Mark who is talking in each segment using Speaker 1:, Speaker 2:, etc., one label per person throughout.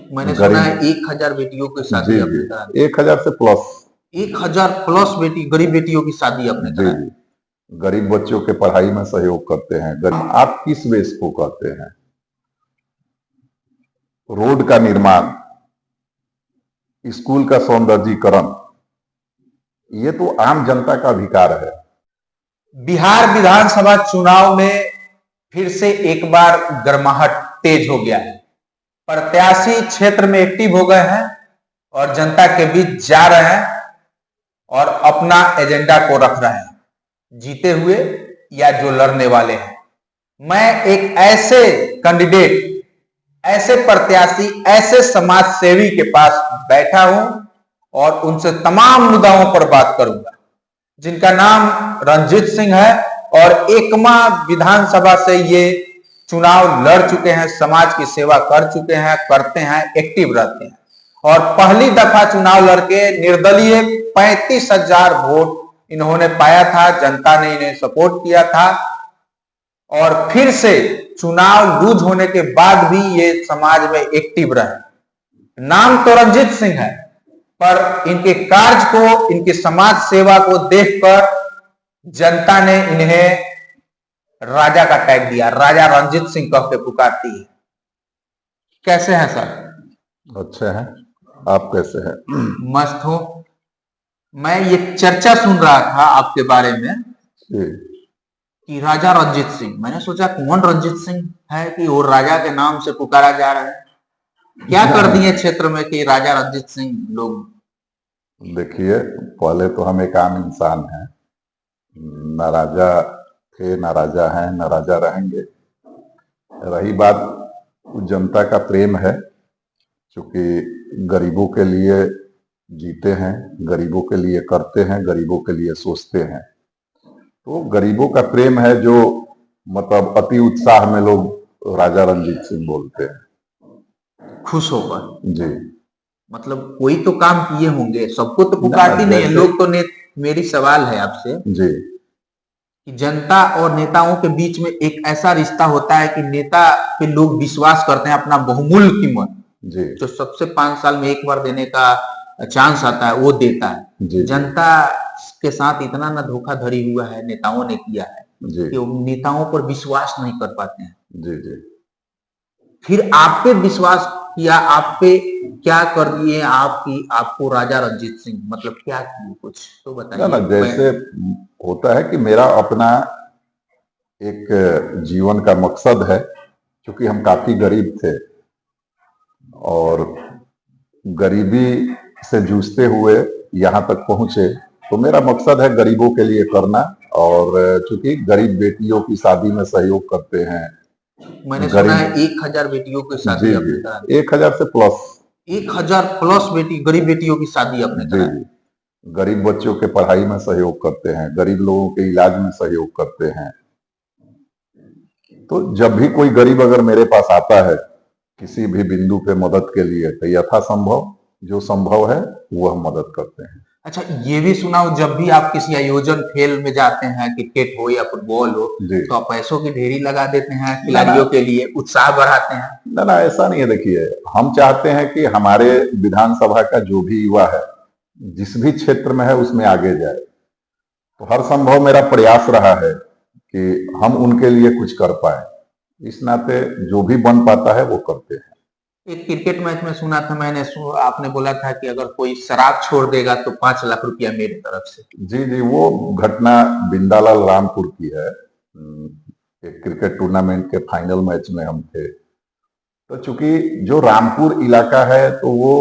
Speaker 1: मैंने सुना है 1000 बेटियों की शादी आपने करा दी।
Speaker 2: 1000 से प्लस
Speaker 1: 1000 प्लस बेटी गरीब बेटियों की शादी आपने
Speaker 2: जी
Speaker 1: करा दी।
Speaker 2: जी गरीब बच्चों के पढ़ाई में सहयोग करते हैं। आप किस बेस को कहते हैं? रोड का निर्माण, स्कूल का सौंदर्यीकरण, ये तो आम जनता का अधिकार है।
Speaker 1: बिहार विधानसभा चुनाव में फिर से एक बार गर्माहट तेज हो गया है। प्रत्याशी क्षेत्र में एक्टिव हो गए हैं और जनता के बीच जा रहे हैं और अपना एजेंडा को रख रहे हैं, जीते हुए या जो लड़ने वाले हैं। मैं एक ऐसे कैंडिडेट, ऐसे प्रत्याशी, ऐसे समाज सेवी के पास बैठा हूं और उनसे तमाम मुद्दाओं पर बात करूंगा, जिनका नाम रंजीत सिंह है और एकमा विधानसभा से ये चुनाव लड़ चुके हैं, समाज की सेवा कर चुके हैं, करते हैं, एक्टिव रहते हैं और पहली दफा चुनाव लड़के निर्दलीय 35,000 वोट इन्होंने पाया था। जनता ने इन्हें सपोर्ट किया था और फिर से चुनाव लूज होने के बाद भी ये समाज में एक्टिव रहे। नाम तो रंजीत सिंह है, पर इनके कार्य को, इनकी समाज सेवा को देखकर जनता ने इन्हें राजा का टैग दिया। राजा रंजीत सिंह कह के पुकारती है। कैसे हैं सर?
Speaker 2: अच्छे हैं। आप कैसे हैं?
Speaker 1: मस्त हो। मैं ये चर्चा सुन रहा था आपके बारे में कि राजा रंजीत सिंह, मैंने सोचा कौन रंजीत सिंह है कि वो राजा के नाम से पुकारा जा रहा है। क्या कर दिए क्षेत्र में कि राजा रंजीत सिंह लोग?
Speaker 2: देखिए, पहले तो हम एक आम इंसान हैं, न राजा थे, न राजा हैं, न राजा रहेंगे। रही बात जनता का प्रेम है, क्योंकि गरीबों के लिए जीते हैं, गरीबों के लिए करते हैं, गरीबों के लिए सोचते हैं। तो गरीबों का प्रेम है जो मतलब अति उत्साह में लोग राजा रंजीत सिंह बोलते हैं,
Speaker 1: खुश होकर।
Speaker 2: जी।
Speaker 1: मतलब कोई तो काम किए होंगे, सबको तो पुकारती नहीं है लोग। तो मेरी सवाल है आपसे
Speaker 2: जी
Speaker 1: कि जनता और नेताओं के बीच में एक ऐसा रिश्ता होता है कि नेता पे लोग विश्वास करते हैं, अपना बहुमूल्य कीमत
Speaker 2: जी
Speaker 1: जो सबसे 5 साल में एक बार देने का चांस आता है वो देता है।
Speaker 2: जी
Speaker 1: जनता के साथ इतना ना धोखाधड़ी हुआ है, नेताओं ने किया है
Speaker 2: जी
Speaker 1: कि वो नेताओं पर विश्वास नहीं कर पाते हैं।
Speaker 2: जी जी
Speaker 1: फिर आप पे विश्वास किया, आप पे क्या कर दिए आपको राजा रंजीत सिंह? मतलब क्या किए, कुछ तो बताइए।
Speaker 2: ना जैसे होता है कि मेरा अपना एक जीवन का मकसद है, क्योंकि हम काफी गरीब थे और गरीबी से जूझते हुए यहाँ तक पहुंचे, तो मेरा मकसद है गरीबों के लिए करना। और चूंकि गरीब बेटियों की शादी में सहयोग करते हैं,
Speaker 1: मैंने सुना है 1000 बेटियों की शादी आपने करा दी।
Speaker 2: 1000 से प्लस
Speaker 1: 1000 प्लस बेटी, गरीब बेटियों की शादी आपने करा दी।
Speaker 2: गरीब बच्चों के पढ़ाई में सहयोग करते हैं, गरीब लोगों के इलाज में सहयोग करते हैं। तो जब भी कोई गरीब अगर मेरे पास आता है किसी भी बिंदु पे मदद के लिए, तो यथासंभव जो संभव है वो हम मदद करते हैं।
Speaker 1: अच्छा, ये भी सुना हो जब भी आप किसी आयोजन खेल में जाते हैं, क्रिकेट हो या फुटबॉल हो, तो आप पैसों की ढेरी लगा देते हैं खिलाड़ियों के लिए, उत्साह बढ़ाते हैं?
Speaker 2: ना ऐसा नहीं है। देखिए, हम चाहते हैं कि हमारे विधानसभा का जो भी युवा है, जिस भी क्षेत्र में है, उसमें आगे जाए। तो हर संभव मेरा प्रयास रहा है कि हम उनके लिए कुछ कर पाए। इस नाते जो भी बन पाता है वो करते हैं।
Speaker 1: एक क्रिकेट मैच में सुना था मैंने, आपने बोला था कि अगर कोई शराब छोड़ देगा तो 5 लाख रुपया मेरी तरफ से।
Speaker 2: जी जी, वो घटना बिंदालाल रामपुर की है। एक क्रिकेट टूर्नामेंट के फाइनल मैच में हम थे। तो चूंकि जो रामपुर इलाका है तो वो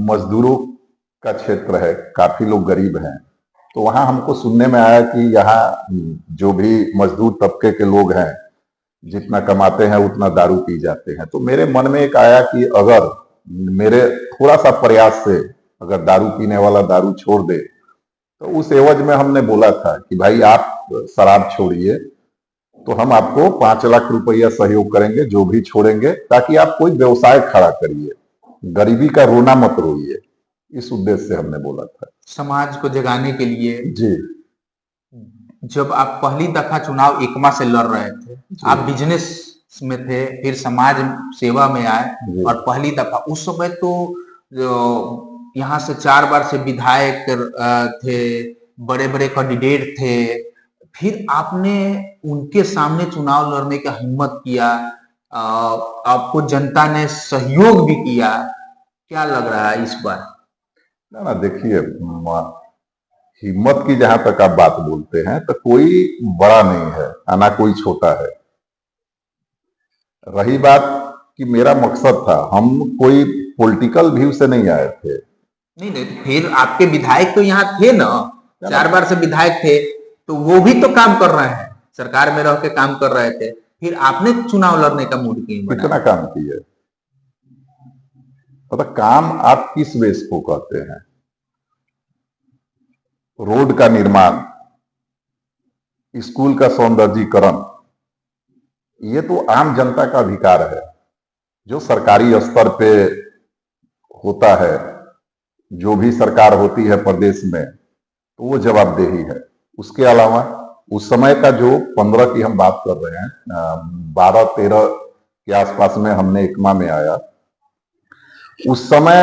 Speaker 2: मजदूरों का क्षेत्र है, काफी लोग गरीब हैं। तो वहां हमको सुनने में आया कि यहाँ जो भी मजदूर तबके के लोग हैं, जितना कमाते हैं उतना दारू पी जाते हैं। तो मेरे मन में एक आया कि अगर मेरे थोड़ा सा प्रयास से अगर दारू पीने वाला दारू छोड़ दे, तो उस एवज में हमने बोला था कि भाई आप शराब छोड़िए, तो हम आपको 5 लाख रुपया सहयोग करेंगे, जो भी छोड़ेंगे, ताकि आप कोई व्यवसाय खड़ा करिए, गरीबी का रोना मत रोइए। इस उद्देश्य से हमने बोला था,
Speaker 1: समाज को जगाने के लिए।
Speaker 2: जी।
Speaker 1: जब आप पहली दफा चुनाव एकमा से लड़ रहे थे, आप बिजनेस में थे, फिर समाज सेवा में आए
Speaker 2: जी।
Speaker 1: और पहली दफा उस समय तो यहाँ से 4 बार से विधायक थे, बड़े-बड़े कैंडिडेट थे, फिर आपने उनके सामने चुनाव लड़ने का हिम्मत किया, आपको जनता ने सहयोग भी किया, क्या लग रहा है इस बार?
Speaker 2: ना ना देखिए, हिम्मत की जहां तक आप बात बोलते हैं तो कोई बड़ा नहीं है और ना कोई छोटा है। रही बात कि मेरा मकसद था, हम कोई पॉलिटिकल व्यू से नहीं आए थे।
Speaker 1: नहीं नहीं, फिर आपके विधायक तो यहाँ थे ना,
Speaker 2: क्या
Speaker 1: 4 बार से विधायक थे, तो वो भी तो काम कर रहे हैं, सरकार में रह के काम कर रहे थे, फिर आपने चुनाव लड़ने का मूड क्यों
Speaker 2: कितना
Speaker 1: बना?
Speaker 2: काम किए? मतलब काम आप किस बेस को कहते हैं? रोड का निर्माण, स्कूल का सौंदर्यीकरण, ये तो आम जनता का अधिकार है, जो सरकारी स्तर पे होता है। जो भी सरकार होती है प्रदेश में, तो वो जवाबदेही है। उसके अलावा उस समय का जो 15 की हम बात कर रहे हैं, 12-13 के आसपास में हमने एकमा में आया, उस समय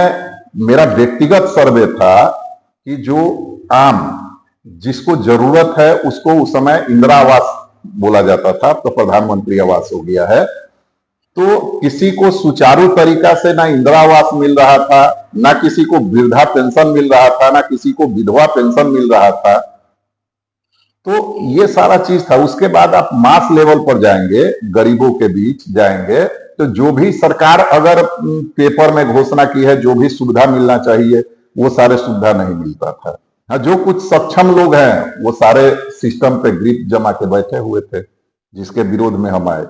Speaker 2: मेरा व्यक्तिगत सर्वे था कि जो आम जिसको जरूरत है उसको उस समय इंदिरा आवास बोला जाता था, तो प्रधानमंत्री आवास हो गया है। तो किसी को सुचारू तरीका से ना इंदिरा आवास मिल रहा था, ना किसी को वृद्धा पेंशन मिल रहा था, ना किसी को विधवा पेंशन मिल रहा था। तो ये सारा चीज था। उसके बाद आप मास लेवल पर जाएंगे, गरीबों के बीच जाएंगे, तो जो भी सरकार अगर पेपर में घोषणा की है, जो भी सुविधा मिलना चाहिए, वो सारे सुविधा नहीं मिलता था। हाँ, जो कुछ सक्षम लोग हैं वो सारे सिस्टम पे ग्रिप जमा के बैठे हुए थे, जिसके विरोध में हम आए।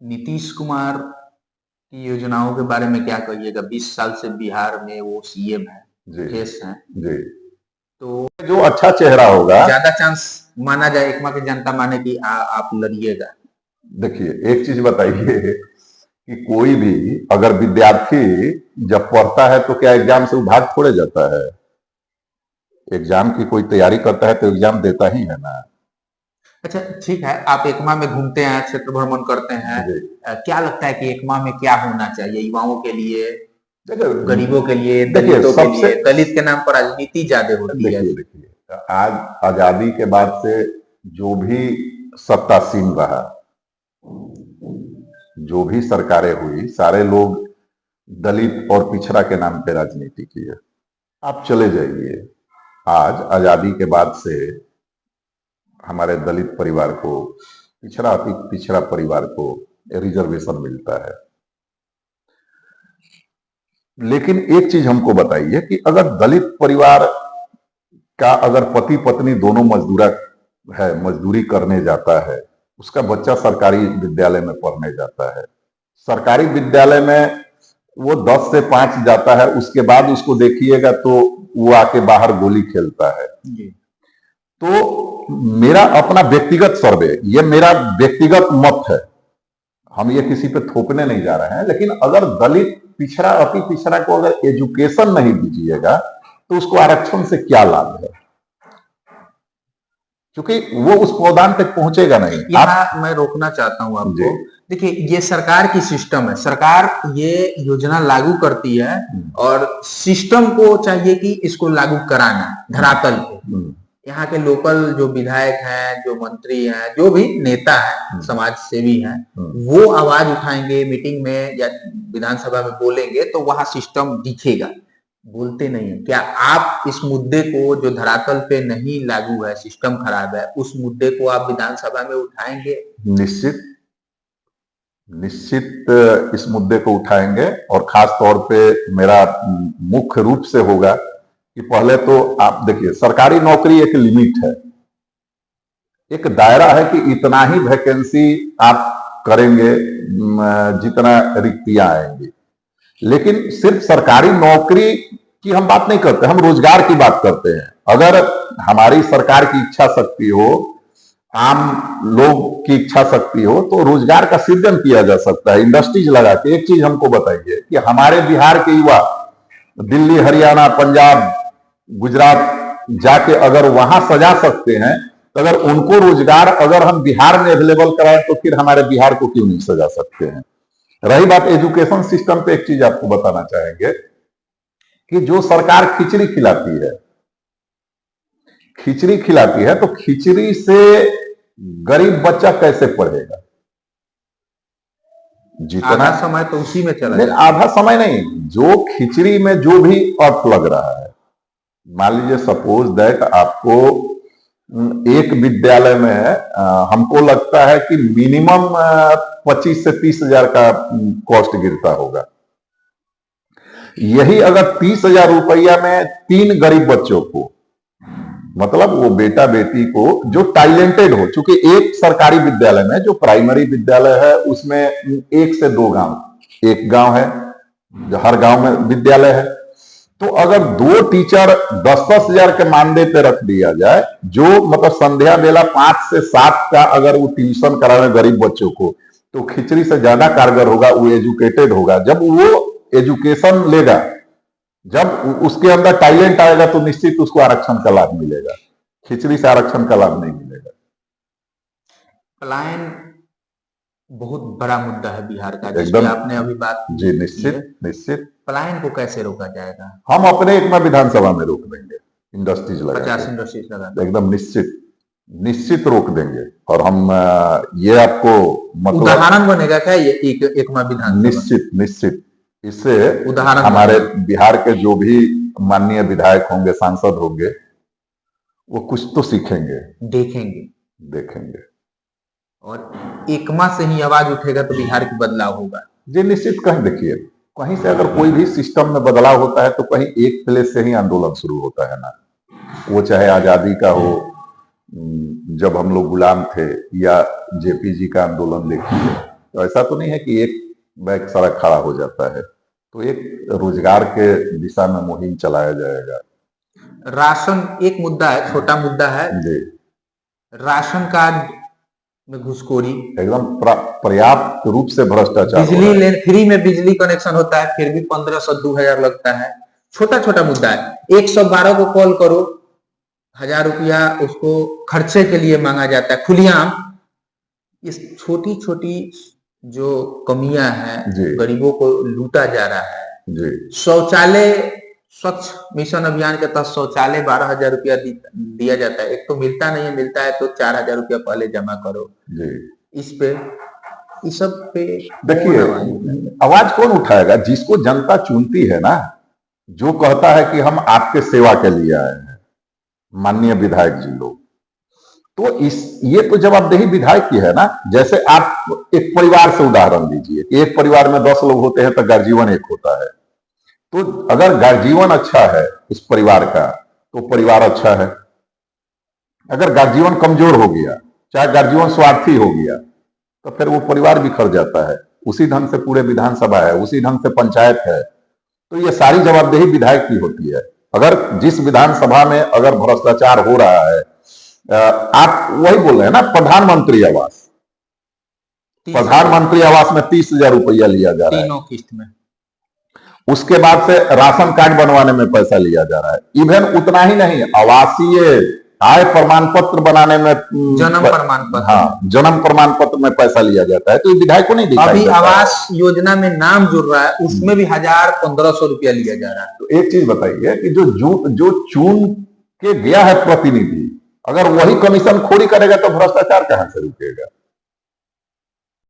Speaker 1: नीतीश कुमार की योजनाओं के बारे में क्या कहिएगा? 20 साल से बिहार में वो सीएम है,
Speaker 2: जी
Speaker 1: फेस है,
Speaker 2: जी।
Speaker 1: तो
Speaker 2: जो अच्छा चेहरा होगा,
Speaker 1: ज्यादा चांस माना जाए एकमा की जनता माने कि आप लड़िएगा।
Speaker 2: देखिए एक चीज बताइए कि कोई भी अगर विद्यार्थी जब पढ़ता है तो क्या एग्जाम से वो भाग थोड़े जाता है? एग्जाम की कोई तैयारी करता है तो एग्जाम देता ही है ना।
Speaker 1: अच्छा ठीक है, आप एकमा में घूमते हैं, क्षेत्र भ्रमण करते हैं,
Speaker 2: जी।
Speaker 1: क्या लगता है कि एकमा में क्या होना चाहिए युवाओं के लिए,
Speaker 2: देखिए
Speaker 1: गरीबों के लिए,
Speaker 2: देखिए
Speaker 1: दलितों के
Speaker 2: सबसे
Speaker 1: लिए? दलित के नाम पर राजनीति ज्यादा होती है।
Speaker 2: देखिए आज आजादी के बाद से जो भी सत्तासीन रहा, जो भी सरकारें हुई, सारे लोग दलित और पिछड़ा के नाम पे राजनीति की है। आप चले जाइए, आज आजादी के बाद से हमारे दलित परिवार को, पिछड़ा अति पिछड़ा परिवार को रिजर्वेशन मिलता है। लेकिन एक चीज हमको बताइए कि अगर दलित परिवार का अगर पति पत्नी दोनों मजदूरी करने जाता है, उसका बच्चा सरकारी विद्यालय में पढ़ने जाता है, सरकारी विद्यालय में वो 10 से 5 जाता है, उसके बाद उसको देखिएगा तो वो आके बाहर गोली खेलता है। तो मेरा अपना व्यक्तिगत सर्वे, ये मेरा व्यक्तिगत मत है, हम ये किसी पे थोपने नहीं जा रहे हैं, लेकिन अगर दलित पिछड़ा अति पिछड़ा को अगर एजुकेशन नहीं दीजिएगा तो उसको आरक्षण से क्या लाभ है? क्योंकि वो उस पौधान तक पहुंचेगा नहीं।
Speaker 1: यहाँ मैं रोकना चाहता हूँ आपको। देखिए, ये सरकार की सिस्टम है, सरकार ये योजना लागू करती है और सिस्टम को चाहिए कि इसको लागू कराना धरातल पे। यहाँ के लोकल जो विधायक हैं, जो मंत्री हैं, जो भी नेता हैं, समाज सेवी हैं, वो आवाज उठाएंगे मीटिंग में या विधानसभा में बोलेंगे तो वहां सिस्टम दिखेगा। बोलते नहीं है। क्या आप इस मुद्दे को जो धरातल पे नहीं लागू है, सिस्टम खराब है, उस मुद्दे को आप विधानसभा में उठाएंगे?
Speaker 2: निश्चित इस मुद्दे को उठाएंगे, और खास तौर पे मेरा मुख्य रूप से होगा कि पहले तो आप देखिए, सरकारी नौकरी एक लिमिट है, एक दायरा है कि इतना ही वैकेंसी आप करेंगे जितना रिक्तियां आएंगी। लेकिन सिर्फ सरकारी नौकरी की हम बात नहीं करते, हम रोजगार की बात करते हैं। अगर हमारी सरकार की इच्छा शक्ति हो, आम लोग की इच्छा शक्ति हो, तो रोजगार का सृजन किया जा सकता है इंडस्ट्रीज लगा के। एक चीज हमको बताइए कि हमारे बिहार के युवा दिल्ली, हरियाणा, पंजाब, गुजरात जाके अगर वहां सजा सकते हैं, तो अगर उनको रोजगार अगर हम बिहार में अवेलेबल कराएं तो फिर हमारे बिहार को क्यों नहीं सजा सकते हैं। रही बात एजुकेशन सिस्टम पे, एक चीज आपको बताना चाहेंगे कि जो सरकार खिचड़ी खिलाती है तो खिचड़ी से गरीब बच्चा कैसे पढ़ेगा। जितना
Speaker 1: आधा समय तो उसी में चला
Speaker 2: नहीं,
Speaker 1: जाता
Speaker 2: आधा समय नहीं, जो खिचड़ी में जो भी अर्थ लग रहा है, मान लीजिए सपोज दैट आपको एक विद्यालय में हमको लगता है कि मिनिमम 25 से 30 हजार का कॉस्ट गिरता होगा। यही अगर 30 हजार रुपया में 3 गरीब बच्चों को, मतलब वो बेटा बेटी को जो टैलेंटेड हो, चूंकि एक सरकारी विद्यालय में जो प्राइमरी विद्यालय है उसमें 1 से 2 गांव, एक गांव है जो हर गांव में विद्यालय है, तो अगर 2 टीचर 10-10 हजार के मानदेय पे रख दिया जाए, जो मतलब संध्या बेला 5 से 7 का अगर वो ट्यूशन करावे गरीब बच्चों को, तो खिचड़ी से ज्यादा कारगर होगा। वो एजुकेटेड होगा, जब वो एजुकेशन लेगा, जब उसके अंदर टैलेंट आएगा तो निश्चित उसको आरक्षण का लाभ मिलेगा। खिचड़ी से आरक्षण का लाभ नहीं मिलेगा।
Speaker 1: पलायन बहुत बड़ा मुद्दा है बिहार का,
Speaker 2: एकदम।
Speaker 1: जिसकी आपने अभी बात की
Speaker 2: जी
Speaker 1: है।
Speaker 2: निश्चित
Speaker 1: पलायन को कैसे रोका जाएगा?
Speaker 2: हम अपने एक में विधानसभा में रोक देंगे, इंडस्ट्रीज लगा
Speaker 1: 50 इंडस्ट्रीज लगा
Speaker 2: एकदम निश्चित रोक देंगे। और हम ये आपको मतलब
Speaker 1: उदाहरण बनेगा क्या ये एक में विधानसभा?
Speaker 2: निश्चित इससे
Speaker 1: उदाहरण
Speaker 2: हमारे बिहार के जो भी माननीय विधायक होंगे, सांसद होंगे, वो कुछ तो सीखेंगे, देखेंगे।
Speaker 1: और एकमा से ही आवाज उठेगा तो बिहार की बदलाव होगा।
Speaker 2: जी निश्चित। कहीं देखिए, कहीं से अगर कोई भी सिस्टम में बदलाव होता है तो कहीं एक प्लेस से ही आंदोलन शुरू होता है ना, वो चाहे आजादी का हो, जब हम लोग गुलाम थे, या जेपीजी का आंदोलन देखिए, तो ऐसा तो नहीं है कि एक बैग सड़क खड़ा हो जाता है। तो एक रोजगार के दिशा में मुहिम चलाया जाएगा।
Speaker 1: राशन एक मुद्दा है, छोटा मुद्दा है
Speaker 2: जी।
Speaker 1: राशन कार्ड में घुसखोरी,
Speaker 2: एकदम पर्याप्त रूप से भ्रष्टाचार।
Speaker 1: बिजली फ्री में बिजली कनेक्शन होता है, फिर भी 1500-2000 लगता है। छोटा मुद्दा है। 112 को कॉल करो, 1000 रुपया उसको खर्चे के लिए मांगा जाता है खुलेआम। इस छोटी जो कमियां हैं, गरीबों को लूटा जा रहा है। शौचालय स्वच्छ मिशन अभियान के तहत शौचालय 12,000 रुपया दिया जाता है। एक तो मिलता नहीं है, मिलता है तो 4,000 रुपया पहले जमा करो। इस सब पे
Speaker 2: देखिए, आवाज कौन उठाएगा? जिसको जनता चुनती है ना, जो कहता है कि हम आपके सेवा के लिए आए हैं, माननीय विधायक जी लोग, तो ये तो जवाबदेही विधायक की है ना। जैसे आप एक परिवार से उदाहरण लीजिए, एक परिवार में 10 लोग होते हैं तो गर्जीवन एक होता है। तो अगर गर्जीवन अच्छा है उस परिवार का, तो परिवार अच्छा है। अगर गर्जीवन कमजोर हो गया, चाहे गर्जीवन स्वार्थी हो गया, तो फिर वो परिवार बिखर जाता है। उसी ढंग से पूरे विधानसभा है, उसी ढंग से पंचायत है। तो ये सारी जवाबदेही विधायक की होती है। अगर जिस विधानसभा में अगर भ्रष्टाचार हो रहा है, आप वही बोल रहे हैं ना, प्रधानमंत्री आवास में 30,000 रुपया लिया जा रहा है,
Speaker 1: 3 किस्त में।
Speaker 2: उसके बाद से राशन कार्ड बनवाने में पैसा लिया जा रहा है। इवन उतना ही नहीं, आवासीय आय प्रमाण पत्र बनाने में,
Speaker 1: जन्म प्रमाण पत्र,
Speaker 2: हाँ, जन्म प्रमाण पत्र में पैसा लिया जाता है। तो विधायक को नहीं दिखाई
Speaker 1: अभी
Speaker 2: देता।
Speaker 1: आवास योजना में नाम जुड़ रहा है, उसमें भी 1,000-1,500 रुपया लिया जा रहा है।
Speaker 2: तो एक चीज बताइए कि जो चुन के गया है प्रतिनिधि, अगर वही कमीशन खोरी करेगा तो भ्रष्टाचार कहां से रुकेगा?